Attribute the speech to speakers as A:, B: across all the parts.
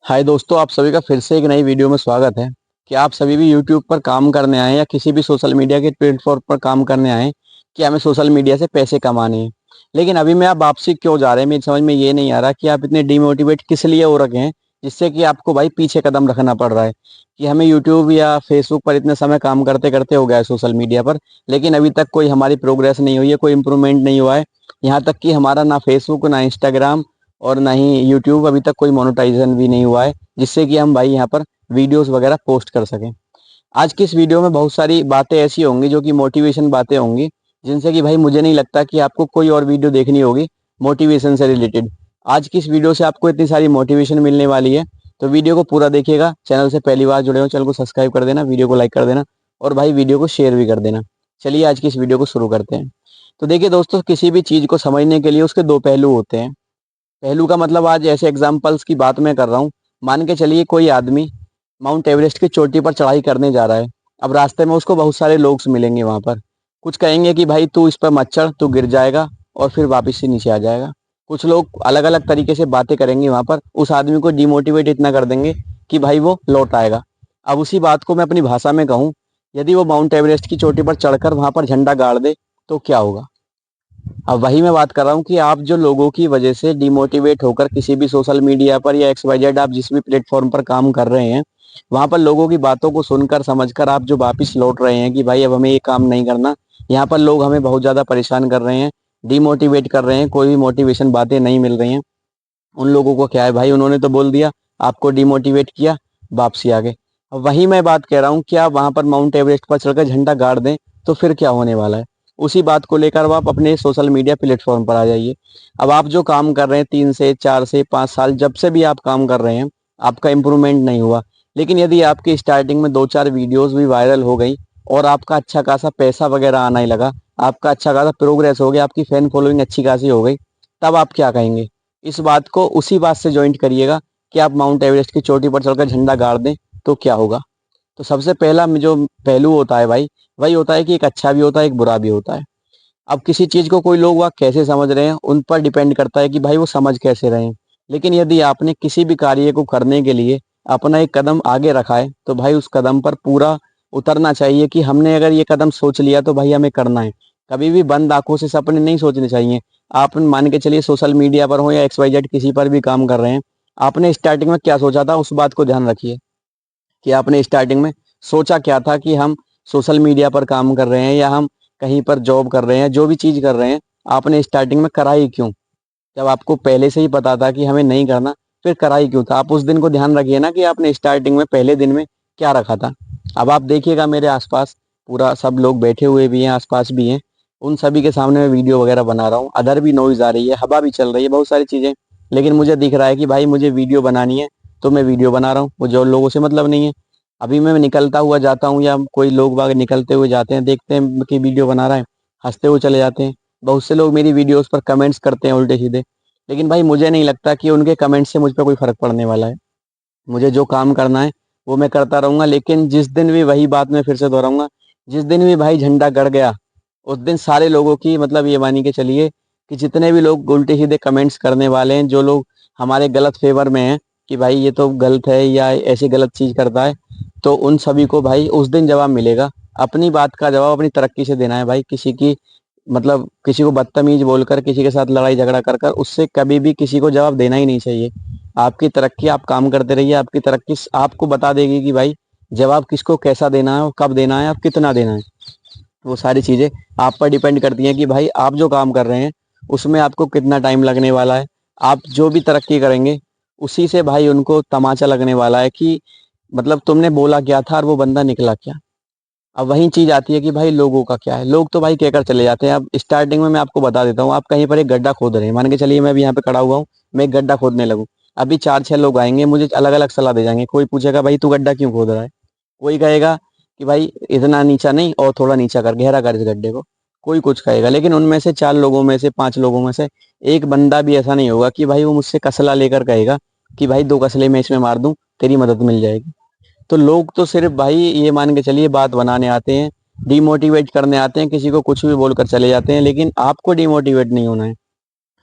A: हाय दोस्तों, आप सभी का फिर से एक नई वीडियो में स्वागत है। क्या आप सभी भी यूट्यूब पर काम करने आए हैं या किसी भी सोशल मीडिया के प्लेटफॉर्म पर काम करने आए हैं कि हमें सोशल मीडिया से पैसे कमाने हैं। लेकिन अभी में आप वापसी क्यों जा रहे हैं, मेरी समझ में ये नहीं आ रहा कि आप इतने डिमोटिवेट किस लिए हो रखे हैं, जिससे कि आपको भाई पीछे कदम रखना पड़ रहा है। कि हमें यूट्यूब या फेसबुक पर इतने समय काम करते करते हो गया है सोशल मीडिया पर, लेकिन अभी तक कोई हमारी प्रोग्रेस नहीं हुई है, कोई इंप्रूवमेंट नहीं हुआ है। यहाँ तक कि हमारा ना फेसबुक ना इंस्टाग्राम और ना ही यूट्यूब अभी तक कोई मोनेटाइजेशन भी नहीं हुआ है, जिससे कि हम भाई यहाँ पर वीडियोस वगैरह पोस्ट कर सकें। आज की इस वीडियो में बहुत सारी बातें ऐसी होंगी जो कि मोटिवेशन बातें होंगी, जिनसे कि भाई मुझे नहीं लगता कि आपको कोई और वीडियो देखनी होगी मोटिवेशन से रिलेटेड। आज की इस वीडियो से आपको इतनी सारी मोटिवेशन मिलने वाली है, तो वीडियो को पूरा देखिएगा। चैनल से पहली बार जुड़े हो, चैनल को सब्सक्राइब कर देना, वीडियो को लाइक कर देना और भाई वीडियो को शेयर भी कर देना। चलिए आज की इस वीडियो को शुरू करते हैं। तो देखिए दोस्तों, किसी भी चीज़ को समझने के लिए उसके दो पहलू होते हैं। पहलू का मतलब आज ऐसे एग्जाम्पल्स की बात मैं कर रहा हूँ। मान के चलिए कोई आदमी माउंट एवरेस्ट की चोटी पर चढ़ाई करने जा रहा है। अब रास्ते में उसको बहुत सारे लोग मिलेंगे वहां पर। कुछ कहेंगे कि भाई तू इस पर मत चढ़, तू गिर जाएगा और फिर वापस से नीचे आ जाएगा। कुछ लोग अलग अलग तरीके से बातें करेंगे वहां पर, उस आदमी को डिमोटिवेट इतना कर देंगे कि भाई वो लौट आएगा। अब उसी बात को मैं अपनी भाषा में कहूँ, यदि वो माउंट एवरेस्ट की चोटी पर चढ़कर वहां पर झंडा गाड़ दे तो क्या होगा। अब वही मैं बात कर रहा हूँ कि आप जो लोगों की वजह से डिमोटिवेट होकर किसी भी सोशल मीडिया पर या एक्स वाई जेड आप जिस भी प्लेटफॉर्म पर काम कर रहे हैं, वहां पर लोगों की बातों को सुनकर समझकर आप जो वापिस लौट रहे हैं कि भाई अब हमें ये काम नहीं करना। यहाँ पर लोग हमें बहुत ज्यादा परेशान कर रहे हैं, डिमोटिवेट कर रहे हैं, कोई भी मोटिवेशन बातें नहीं मिल रही हैं। उन लोगों को क्या है भाई, उन्होंने तो बोल दिया, आपको डिमोटिवेट किया, वापसी आ गए। अब वही मैं बात कह रहा हूँ कि आप वहां पर माउंट एवरेस्ट पर चढ़कर झंडा गाड़ दें तो फिर क्या होने वाला है। उसी बात को लेकर अब आप अपने सोशल मीडिया प्लेटफॉर्म पर आ जाइए। अब आप जो काम कर रहे हैं 3 से 4 से 5 साल जब से भी आप काम कर रहे हैं, आपका इंप्रूवमेंट नहीं हुआ। लेकिन यदि आपकी स्टार्टिंग में 2 4 वीडियोस भी वायरल हो गई और आपका अच्छा खासा पैसा वगैरह आना ही लगा, आपका अच्छा खासा प्रोग्रेस हो गया, आपकी फैन फॉलोइंग अच्छी खासी हो गई, तब आप क्या कहेंगे। इस बात को उसी बात से जॉइंट करिएगा कि आप माउंट एवरेस्ट की चोटी पर चढ़कर झंडा गाड़ दें तो क्या होगा। तो सबसे पहला जो पहलू होता है भाई, वही होता है कि एक अच्छा भी होता है, एक बुरा भी होता है। अब किसी चीज को कोई लोग वह कैसे समझ रहे हैं उन पर डिपेंड करता है कि भाई वो समझ कैसे रहे हैं। लेकिन यदि आपने किसी भी कार्य को करने के लिए अपना एक कदम आगे रखा है तो भाई उस कदम पर पूरा उतरना चाहिए कि हमने अगर ये कदम सोच लिया तो भाई हमें करना है। कभी भी बंद आंखों से सपने नहीं सोचने चाहिए। आप मान के चलिए सोशल मीडिया पर हो या एक्स वाई जेड किसी पर भी काम कर रहे हैं, आपने स्टार्टिंग में क्या सोचा था उस बात को ध्यान रखिए कि आपने स्टार्टिंग में सोचा क्या था कि हम सोशल मीडिया पर काम कर रहे हैं या हम कहीं पर जॉब कर रहे हैं, जो भी चीज कर रहे हैं, आपने स्टार्टिंग में करा ही क्यों। जब आपको पहले से ही पता था कि हमें नहीं करना, फिर करा ही क्यों था। आप उस दिन को ध्यान रखिए ना कि आपने स्टार्टिंग में पहले दिन में क्या रखा था। अब आप देखिएगा मेरे आसपास पूरा सब लोग बैठे हुए भी हैं, आसपास भी हैं, उन सभी के सामने मैं वीडियो वगैरह बना रहा हूँ। अदर भी नॉइज आ रही है, हवा भी चल रही है, बहुत सारी चीजें, लेकिन मुझे दिख रहा है कि भाई मुझे वीडियो बनानी है तो मैं वीडियो बना रहा हूँ, मुझे और लोगों से मतलब नहीं है। अभी मैं निकलता हुआ जाता हूँ या कोई लोग बाग निकलते हुए जाते हैं, देखते हैं कि वीडियो बना रहा है, हंसते हुए चले जाते हैं। बहुत से लोग मेरी वीडियोस पर कमेंट्स करते हैं उल्टे सीधे, लेकिन भाई मुझे नहीं लगता कि उनके कमेंट से मुझ पर कोई फर्क पड़ने वाला है। मुझे जो काम करना है वो मैं करता रहूंगा। लेकिन जिस दिन भी, वही बात मैं फिर से दोहराऊंगा, जिस दिन भी भाई झंडा गड़ गया उस दिन सारे लोगों की, मतलब ये मानी के चलिए कि जितने भी लोग उल्टे सीधे कमेंट्स करने वाले हैं, जो लोग हमारे गलत फेवर में हैं कि भाई ये तो गलत है या ऐसी गलत चीज करता है, तो उन सभी को भाई उस दिन जवाब मिलेगा। अपनी बात का जवाब अपनी तरक्की से देना है भाई। किसी की, मतलब किसी को बदतमीज बोलकर, किसी के साथ लड़ाई झगड़ा कर कर उससे कभी भी किसी को जवाब देना ही नहीं चाहिए। आपकी तरक्की, आप काम करते रहिए, आपकी तरक्की आपको बता देगी कि भाई जवाब किसको कैसा देना है और कब देना है, आप कितना देना है। वो सारी चीजें आप पर डिपेंड करती हैं कि भाई आप जो काम कर रहे हैं उसमें आपको कितना टाइम लगने वाला है। आप जो भी तरक्की करेंगे उसी से भाई उनको तमाचा लगने वाला है कि मतलब तुमने बोला क्या था और वो बंदा निकला क्या। अब वही चीज आती है कि भाई लोगों का क्या है। लोग तो भाई कहकर चले जाते हैं। अब स्टार्टिंग में मैं आपको बता देता हूँ, आप कहीं पर एक गड्ढा खोद रहे हैं, मान के चलिए मैं अभी यहाँ पे खड़ा हुआ हूँ, मैं एक गड्ढा खोदने लगूँ। अभी 4 6 लोग आएंगे, मुझे अलग अलग सलाह दे जाएंगे। कोई पूछेगा भाई तू गड्ढा क्यों खोद रहा है, कोई कहेगा कि भाई इतना नीचा नहीं और थोड़ा नीचा कर, गहरा कर इस गड्ढे को, कोई कुछ कहेगा। लेकिन उनमें से 4 लोगों में से 5 लोगों में से एक बंदा भी ऐसा नहीं होगा कि भाई वो मुझसे कसला लेकर कहेगा कि भाई 2 कसले मैं इसमें मार दूं, तेरी मदद मिल जाएगी। तो लोग तो सिर्फ भाई ये मान के चलिए बात बनाने आते हैं, डिमोटिवेट करने आते हैं, किसी को कुछ भी बोलकर चले जाते हैं, लेकिन आपको डिमोटिवेट नहीं होना है।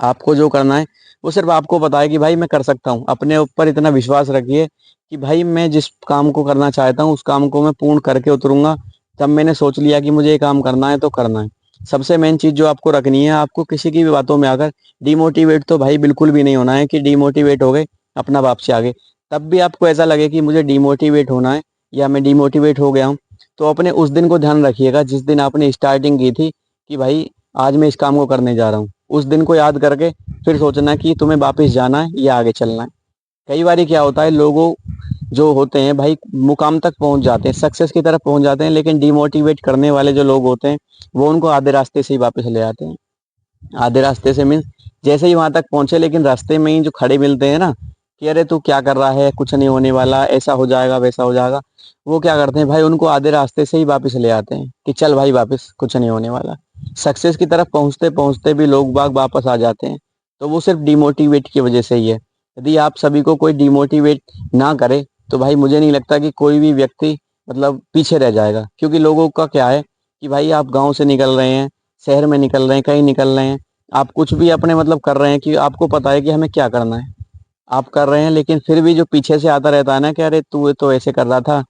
A: आपको जो करना है वो सिर्फ आपको पता है कि भाई मैं कर सकता हूँ। अपने ऊपर इतना विश्वास रखिए कि भाई मैं जिस काम को करना चाहता हूँ उस काम को मैं पूर्ण करके उतरूंगा। जब मैंने सोच लिया कि मुझे ये काम करना है तो करना है। सबसे मेन चीज जो आपको रखनी है, आपको किसी की भी बातों में आकर डिमोटिवेट तो भाई बिल्कुल भी नहीं होना है कि डिमोटिवेट हो गए अपना बाप से आगे। तब भी आपको ऐसा लगे कि मुझे डिमोटिवेट होना है या मैं डिमोटिवेट हो गया हूँ, तो अपने उस दिन को ध्यान रखिएगा जिस दिन आपने स्टार्टिंग की थी कि भाई आज मैं इस काम को करने जा रहा हूँ। उस दिन को याद करके फिर सोचना कि तुम्हें वापस जाना है या आगे चलना है। कई बार क्या होता है, लोगों जो होते हैं भाई मुकाम तक पहुंच जाते हैं, सक्सेस की तरफ पहुंच जाते हैं, लेकिन डिमोटिवेट करने वाले जो लोग होते हैं वो उनको आधे रास्ते से ही वापस ले आते हैं। आधे रास्ते से मीन्स जैसे ही वहां तक पहुंचे लेकिन रास्ते में ही जो खड़े मिलते हैं ना कि अरे तू क्या कर रहा है, कुछ नहीं होने वाला, ऐसा हो जाएगा वैसा हो जाएगा, वो क्या करते हैं भाई उनको आधे रास्ते से ही वापस ले आते हैं कि चल भाई वापस, कुछ नहीं होने वाला। सक्सेस की तरफ पहुंचते पहुंचते भी लोग बाग वापस आ जाते हैं, तो वो सिर्फ डिमोटिवेट की वजह से ही है। यदि आप सभी को कोई डिमोटिवेट ना करे तो भाई मुझे नहीं लगता कि कोई भी व्यक्ति मतलब पीछे रह जाएगा। क्योंकि लोगों का क्या है कि भाई आप गांव से निकल रहे हैं, शहर में निकल रहे हैं, कहीं निकल रहे हैं, आप कुछ भी अपने मतलब कर रहे हैं कि आपको पता है कि हमें क्या करना है, आप कर रहे हैं, लेकिन फिर भी जो पीछे से आता रहता है ना कि अरे तू तो ऐसे कर रहा था,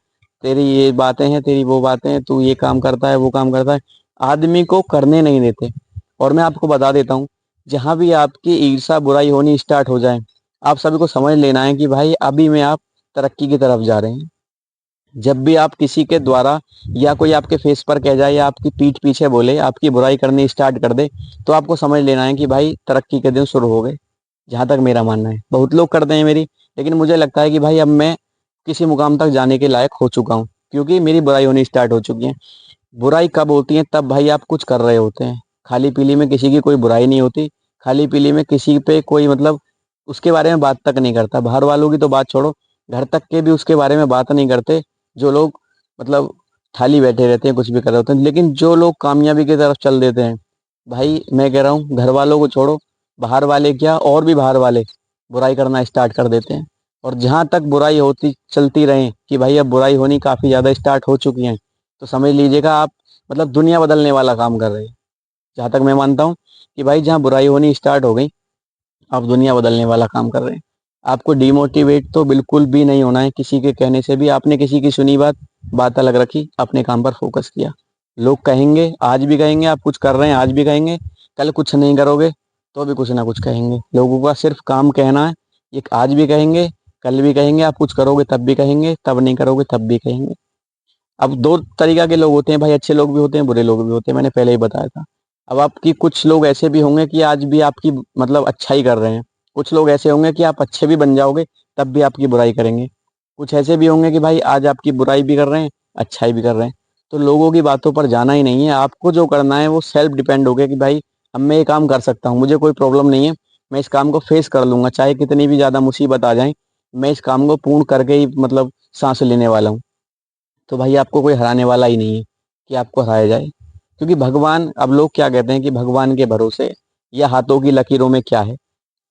A: तेरी ये बातें हैं, तेरी वो बातें हैं, तू ये काम करता है वो काम करता है, आदमी को करने नहीं देते। और मैं आपको बता देता हूँ, जहां भी आपकी ईर्षा बुराई होनी स्टार्ट हो जाए, आप सभी को समझ लेना है कि भाई अभी में आप तरक्की की तरफ जा रहे हैं। जब भी आप किसी के द्वारा या कोई आपके फेस पर कह जाए या आपकी पीठ पीछे बोले, आपकी बुराई करनी स्टार्ट कर दे, तो आपको समझ लेना है कि भाई तरक्की के दिन शुरू हो गए। जहां तक मेरा मानना है, बहुत लोग करते हैं मेरी, लेकिन मुझे लगता है कि भाई अब मैं किसी मुकाम तक जाने के लायक हो चुका हूँ, क्योंकि मेरी बुराई होनी स्टार्ट हो चुकी है। बुराई कब होती है? तब भाई आप कुछ कर रहे होते हैं। खाली पीली में किसी की कोई बुराई नहीं होती, खाली पीली में किसी पे कोई मतलब उसके बारे में बात तक नहीं करता। बाहर वालों की तो बात छोड़ो, घर तक के भी उसके बारे में बात नहीं करते। जो लोग मतलब खाली बैठे रहते हैं, कुछ भी कर रहे होते हैं, लेकिन जो लोग कामयाबी की तरफ चल देते हैं, भाई मैं कह रहा हूँ घर वालों को छोड़ो, बाहर वाले क्या और भी बाहर वाले बुराई करना स्टार्ट कर देते हैं। और जहां तक बुराई होती चलती रहे कि भाई अब बुराई होनी काफी ज्यादा स्टार्ट हो चुकी है, तो समझ लीजिएगा आप मतलब दुनिया बदलने वाला काम कर रहे हैं। जहां तक मैं मानता हूँ कि भाई जहाँ बुराई होनी स्टार्ट हो गई, आप दुनिया बदलने वाला काम कर रहे हैं। आपको डिमोटिवेट तो बिल्कुल भी नहीं होना है किसी के कहने से भी। आपने किसी की सुनी बात, बात अलग रखी, अपने काम पर फोकस किया। लोग कहेंगे, आज भी कहेंगे, आप कुछ कर रहे हैं आज भी कहेंगे, कल कुछ नहीं करोगे तो भी कुछ ना कुछ कहेंगे। लोगों का सिर्फ काम कहना है, ये आज भी कहेंगे, कल भी कहेंगे, आप कुछ करोगे तब भी कहेंगे, तब नहीं करोगे तब भी कहेंगे। अब दो तरीका के लोग होते हैं भाई, अच्छे लोग भी होते हैं, बुरे लोग भी होते हैं, मैंने पहले ही बताया था। अब आपकी कुछ लोग ऐसे भी होंगे कि आज भी आपकी मतलब अच्छाई कर रहे हैं, कुछ लोग ऐसे होंगे कि आप अच्छे भी बन जाओगे तब भी आपकी बुराई करेंगे, कुछ ऐसे भी होंगे कि भाई आज आपकी बुराई भी कर रहे हैं, अच्छाई भी कर रहे हैं। तो लोगों की बातों पर जाना ही नहीं है। आपको जो करना है वो सेल्फ डिपेंड हो गया कि भाई अब मैं ये काम कर सकता हूँ, मुझे कोई प्रॉब्लम नहीं है, मैं इस काम को फेस कर लूंगा, चाहे कितनी भी ज्यादा मुसीबत आ जाए, मैं इस काम को पूर्ण करके ही मतलब सांस लेने वाला हूँ। तो भाई आपको कोई हराने वाला ही नहीं है कि आपको हराया जाए। क्योंकि भगवान, अब लोग क्या कहते हैं कि भगवान के भरोसे या हाथों की लकीरों में क्या है,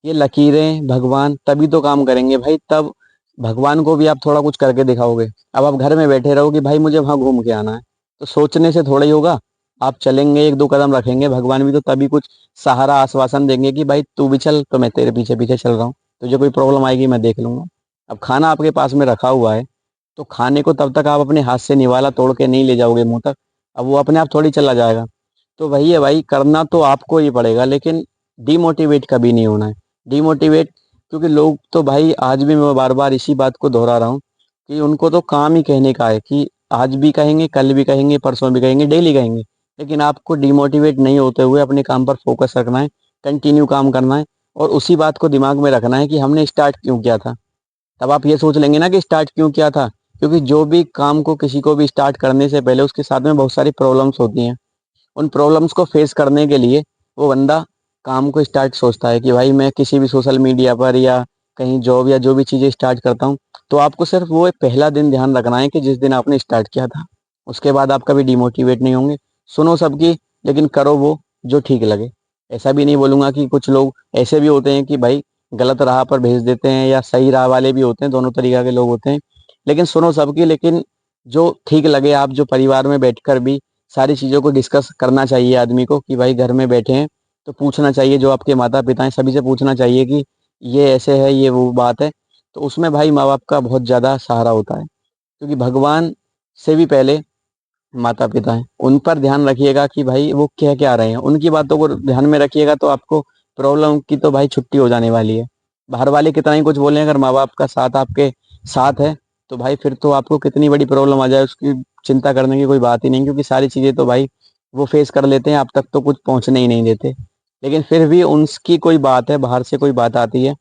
A: ये लकीरें भगवान तभी तो काम करेंगे भाई, तब भगवान को भी आप थोड़ा कुछ करके दिखाओगे। अब आप घर में बैठे रहो कि भाई मुझे वहां घूम के आना है, तो सोचने से थोड़ा ही होगा। आप चलेंगे, एक दो कदम रखेंगे, भगवान भी तो तभी कुछ सहारा आश्वासन देंगे कि भाई तू भी चल, तो मैं तेरे पीछे पीछे चल रहा हूँ, तुझे कोई प्रॉब्लम आएगी मैं देख लूंगा। अब खाना आपके पास में रखा हुआ है, तो खाने को तब तक आप अपने हाथ से निवाला तोड़ के नहीं ले जाओगे मुंह तक, अब वो अपने आप थोड़ी चला जाएगा। तो वही है भाई, करना तो आपको ही पड़ेगा, लेकिन डिमोटिवेट कभी नहीं होना है। डिमोटिवेट, क्योंकि लोग तो भाई आज भी मैं बार बार इसी बात को दोहरा रहा हूँ कि उनको तो काम ही कहने का है कि आज भी कहेंगे, कल भी कहेंगे, परसों भी कहेंगे, डेली कहेंगे। लेकिन आपको डिमोटिवेट नहीं होते हुए अपने काम पर फोकस रखना है, कंटिन्यू काम करना है, और उसी बात को दिमाग में रखना है कि हमने स्टार्ट क्यों किया था। तब आप ये सोच लेंगे ना कि स्टार्ट क्यों किया था, क्योंकि जो भी काम को किसी को भी स्टार्ट करने से पहले उसके साथ में बहुत सारी प्रॉब्लम्स होती हैं। उन प्रॉब्लम्स को फेस करने के लिए वो बंदा काम को स्टार्ट सोचता है कि भाई मैं किसी भी सोशल मीडिया पर या कहीं जॉब या जो भी चीज़ें स्टार्ट करता हूँ, तो आपको सिर्फ वो एक पहला दिन ध्यान रखना है कि जिस दिन आपने स्टार्ट किया था। उसके बाद आप कभी डिमोटिवेट नहीं होंगे। सुनो सबकी, लेकिन करो वो जो ठीक लगे। ऐसा भी नहीं बोलूंगा कि कुछ लोग ऐसे भी होते हैं कि भाई गलत राह पर भेज देते हैं, या सही राह वाले भी होते हैं, दोनों तरीका के लोग होते हैं। लेकिन सुनो सबकी, लेकिन जो ठीक लगे। आप जो परिवार में बैठकर भी सारी चीज़ों को डिस्कस करना चाहिए आदमी को कि भाई घर में बैठे हैं तो पूछना चाहिए, जो आपके माता पिता हैं सभी से पूछना चाहिए कि ये ऐसे है, ये वो बात है। तो उसमें भाई माँ बाप का बहुत ज़्यादा सहारा होता है, क्योंकि भगवान से भी पहले माता पिता हैं। उन पर ध्यान रखिएगा कि भाई वो कह क्या रहे हैं, उनकी बातों को ध्यान में रखिएगा तो आपको प्रॉब्लम की तो भाई छुट्टी हो जाने वाली है। बाहर वाले कितना ही कुछ बोले, अगर माँ बाप का साथ आपके साथ है तो भाई फिर तो आपको कितनी बड़ी प्रॉब्लम आ जाए उसकी चिंता करने की कोई बात ही नहीं, क्योंकि सारी चीज़ें तो भाई वो फेस कर लेते हैं, आप तक तो कुछ पहुंचने ही नहीं देते। लेकिन फिर भी उनकी कोई बात है, बाहर से कोई बात आती है,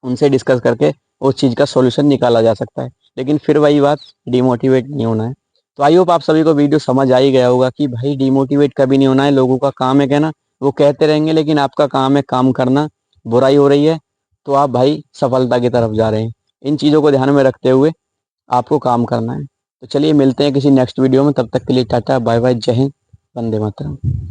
A: उनसे डिस्कस करके उस चीज़ का सॉल्यूशन निकाला जा सकता है। लेकिन फिर वही बात, डिमोटिवेट नहीं होना है। तो आई होप आप सभी को वीडियो समझ आ ही गया होगा कि भाई डिमोटिवेट कभी नहीं होना है। लोगों का काम है कहना, वो कहते रहेंगे, लेकिन आपका काम है काम करना। बुराई हो रही है तो आप भाई सफलता की तरफ जा रहे हैं। इन चीज़ों को ध्यान में रखते हुए आपको काम करना है। तो चलिए मिलते हैं किसी नेक्स्ट वीडियो में, तब तक के लिए टाटा बाय बाय, जय हिंद, वंदे मातरम।